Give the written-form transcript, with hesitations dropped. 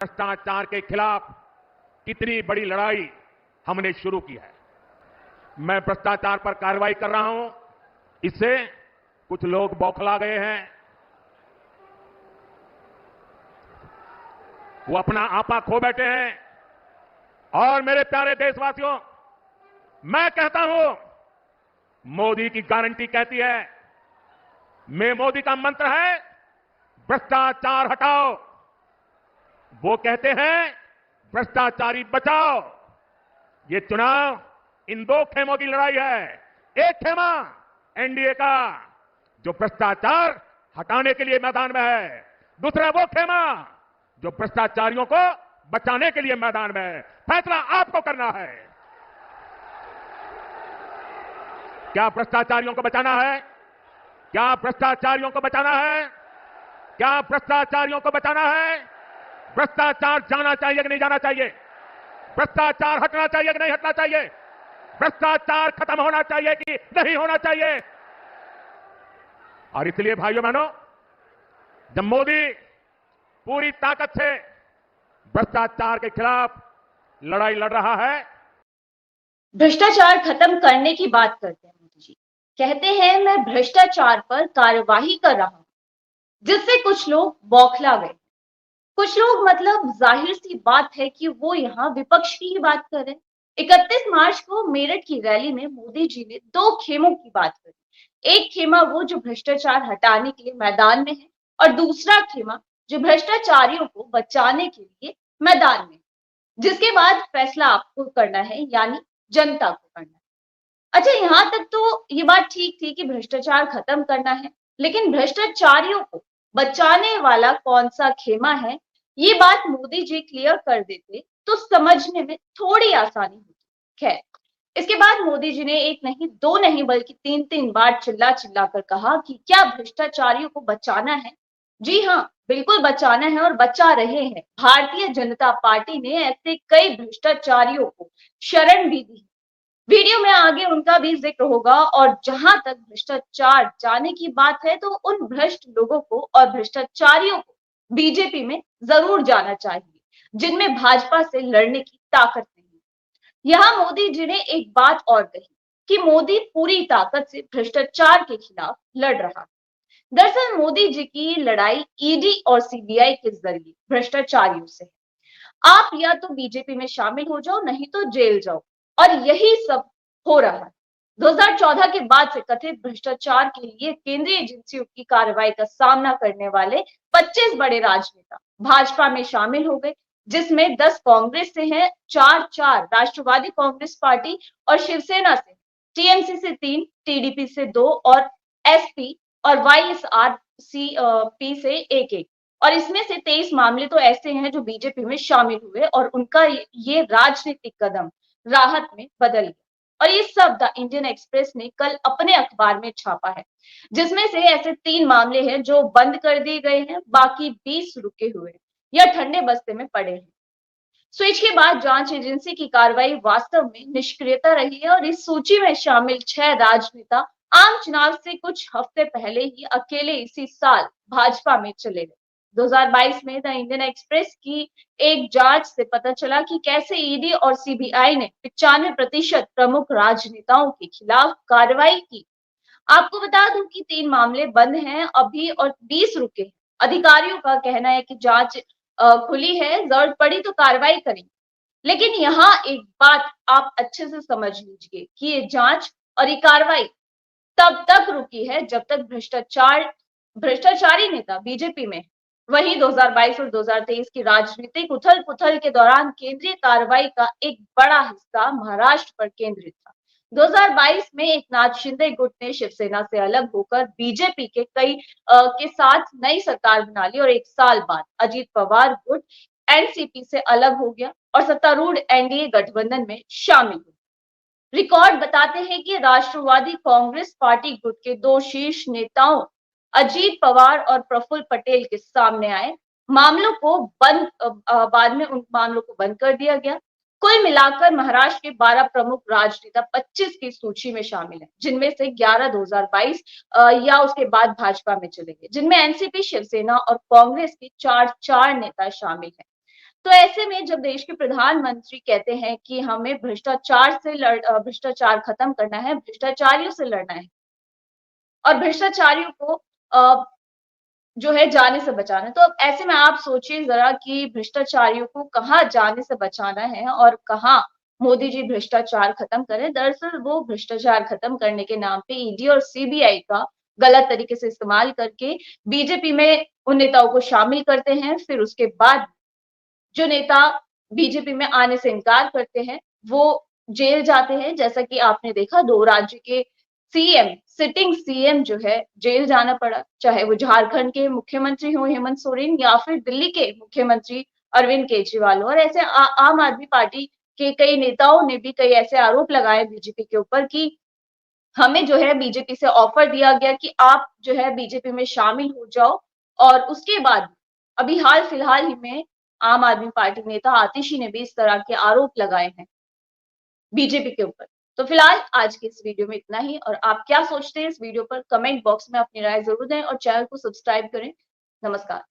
भ्रष्टाचार के खिलाफ कितनी बड़ी लड़ाई हमने शुरू की है। मैं भ्रष्टाचार पर कार्रवाई कर रहा हूं, इससे कुछ लोग बौखला गए हैं। वो अपना आपा खो बैठे हैं। और मेरे प्यारे देशवासियों, मैं कहता हूं, मोदी की गारंटी कहती है, मोदी का मंत्र है भ्रष्टाचार हटाओ। वो कहते हैं भ्रष्टाचारी बचाओ। ये चुनाव इन दो खेमों की लड़ाई है। एक खेमा एनडीए का, जो भ्रष्टाचार हटाने के लिए मैदान में है। दूसरा वो खेमा जो भ्रष्टाचारियों को बचाने के लिए मैदान में है। फैसला आपको करना है। क्या भ्रष्टाचारियों को बचाना है? क्या भ्रष्टाचारियों को बचाना है? क्या भ्रष्टाचारियों को बचाना है? भ्रष्टाचार जाना चाहिए कि नहीं जाना चाहिए? भ्रष्टाचार हटना चाहिए कि नहीं हटना चाहिए? भ्रष्टाचार खत्म होना चाहिए कि नहीं होना चाहिए? और इसलिए भाइयों बहनों, जब मोदी पूरी ताकत से भ्रष्टाचार के खिलाफ लड़ाई लड़ रहा है, भ्रष्टाचार खत्म करने की बात करते हैं मोदी जी। कहते हैं मैं भ्रष्टाचार पर कार्यवाही कर रहा हूं, जिससे कुछ लोग बौखला गए। कुछ लोग मतलब जाहिर सी बात है कि वो यहाँ विपक्ष की ही बात कर रहे हैं। 31 मार्च को मेरठ की रैली में मोदी जी ने दो खेमों की बात करी। एक खेमा वो जो भ्रष्टाचार हटाने के लिए मैदान में है, और दूसरा खेमा जो भ्रष्टाचारियों को बचाने के लिए मैदान में है, जिसके बाद फैसला आपको करना है, यानी जनता को करना है। अच्छा, यहाँ तक तो ये बात ठीक थी कि भ्रष्टाचार खत्म करना है, लेकिन भ्रष्टाचारियों को बचाने वाला कौन सा खेमा है, ये बात मोदी जी क्लियर कर देते तो समझने में थोड़ी आसानी होती। खैर, इसके बाद मोदी जी ने एक नहीं, दो नहीं, बल्कि तीन तीन बार चिल्ला चिल्ला कर कहा कि क्या भ्रष्टाचारियों को बचाना है? जी हाँ, बिल्कुल बचाना है और बचा रहे हैं। भारतीय जनता पार्टी ने ऐसे कई भ्रष्टाचारियों को शरण भी दी। वीडियो में आगे उनका भी जिक्र होगा। और जहां तक भ्रष्टाचार जाने की बात है, तो उन भ्रष्ट लोगों को और भ्रष्टाचारियों को बीजेपी में जरूर जाना चाहिए, जिनमें भाजपा से लड़ने की ताकत नहीं है। यहाँ मोदी जी ने एक बात और कही कि मोदी पूरी ताकत से भ्रष्टाचार के खिलाफ लड़ रहा है। दरअसल मोदी जी की लड़ाई ईडी और सीबीआई के जरिए भ्रष्टाचारियों से है। आप या तो बीजेपी में शामिल हो जाओ, नहीं तो जेल जाओ, और यही सब हो रहा है। 2014 के बाद से कथित भ्रष्टाचार के लिए केंद्रीय एजेंसियों की कार्रवाई का सामना करने वाले 25 बड़े राजनेता भाजपा में शामिल हो गए, जिसमें 10 कांग्रेस से हैं, 4 राष्ट्रवादी कांग्रेस पार्टी और शिवसेना से, टीएमसी से 3, टीडीपी से 2 और एसपी और वाईएसआरसीपी से एक। और इसमें से 23 मामले तो ऐसे हैं जो बीजेपी में शामिल हुए और उनका ये राजनीतिक कदम राहत में बदल गया। और ये सब द इंडियन एक्सप्रेस ने कल अपने अखबार में छापा है, जिसमें से ऐसे 3 मामले हैं जो बंद कर दिए गए हैं, बाकी 20 रुके हुए या ठंडे बस्ते में पड़े हैं। स्विच के बाद जांच एजेंसी की कार्रवाई वास्तव में निष्क्रियता रही है, और इस सूची में शामिल 6 राजनेता आम चुनाव से कुछ हफ्ते पहले ही अकेले इसी साल भाजपा में चले गए। 2022 में द इंडियन एक्सप्रेस की एक जांच से पता चला कि कैसे ईडी और सीबीआई ने 95% प्रमुख राजनेताओं के खिलाफ कार्रवाई की। आपको बता दूं कि 3 मामले बंद हैं अभी और 20 रुके हैं। अधिकारियों का कहना है कि जांच खुली है, जरूरत पड़ी तो कार्रवाई करेंगे। लेकिन यहाँ एक बात आप अच्छे से समझ लीजिए कि ये जांच और ये कार्रवाई तब तक रुकी है जब तक भ्रष्टाचारी नेता बीजेपी में है। वहीं 2022 और 2023 की राजनीतिक उथल पुथल के दौरान केंद्रीय कार्रवाई का एक बड़ा हिस्सा महाराष्ट्र पर केंद्रित था। 2022 में एकनाथ शिंदे गुट ने शिवसेना से अलग होकर बीजेपी के साथ नई सरकार बना ली, और एक साल बाद अजीत पवार गुट एनसीपी से अलग हो गया और सत्तारूढ़ एनडीए गठबंधन में शामिल हुआ। रिकॉर्ड बताते हैं कि राष्ट्रवादी कांग्रेस पार्टी गुट के 2 शीर्ष नेताओं अजीत पवार और प्रफुल्ल पटेल के सामने आए मामलों को बाद में उन मामलों को बंद कर दिया गया। कुल मिलाकर महाराष्ट्र के 12 प्रमुख राजनेता 25 की सूची में शामिल हैं, जिनमें से 11 2022 या उसके बाद भाजपा में चले गए, जिनमें एनसीपी, शिवसेना और कांग्रेस के 4 नेता शामिल हैं। तो ऐसे में जब देश के प्रधानमंत्री कहते हैं कि हमें भ्रष्टाचार खत्म करना है, भ्रष्टाचारियों से लड़ना है और भ्रष्टाचारियों को जो है जाने से बचाना है। तो अब ऐसे में आप सोचिए ज़रा कि भ्रष्टाचारियों को कहाँ जाने से बचाना है और कहाँ मोदी जी भ्रष्टाचार खत्म करें। दरअसल वो भ्रष्टाचार खत्म करने के नाम पे ईडी और सीबीआई का गलत तरीके से इस्तेमाल करके बीजेपी में उन नेताओं को शामिल करते हैं। फिर उसके बाद जो नेता बीजेपी में आने से इनकार करते हैं, वो जेल जाते हैं। जैसा कि आपने देखा 2 राज्य के सिटिंग सीएम जो है जेल जाना पड़ा, चाहे वो झारखंड के मुख्यमंत्री हों हेमंत सोरेन या फिर दिल्ली के मुख्यमंत्री अरविंद केजरीवाल हो। और ऐसे आम आदमी पार्टी के कई नेताओं ने भी कई ऐसे आरोप लगाए बीजेपी के ऊपर कि हमें जो है बीजेपी से ऑफर दिया गया कि आप जो है बीजेपी में शामिल हो जाओ और उसके बाद अभी हाल-फिलहाल ही में आम आदमी पार्टी नेता आतिशी ने भी इस तरह के आरोप लगाए हैं बीजेपी के ऊपर। तो फिलहाल आज के इस वीडियो में इतना ही और आप क्या सोचते हैं इस वीडियो पर कमेंट बॉक्स में अपनी राय ज़रूर दें और चैनल को सब्सक्राइब करें। नमस्कार।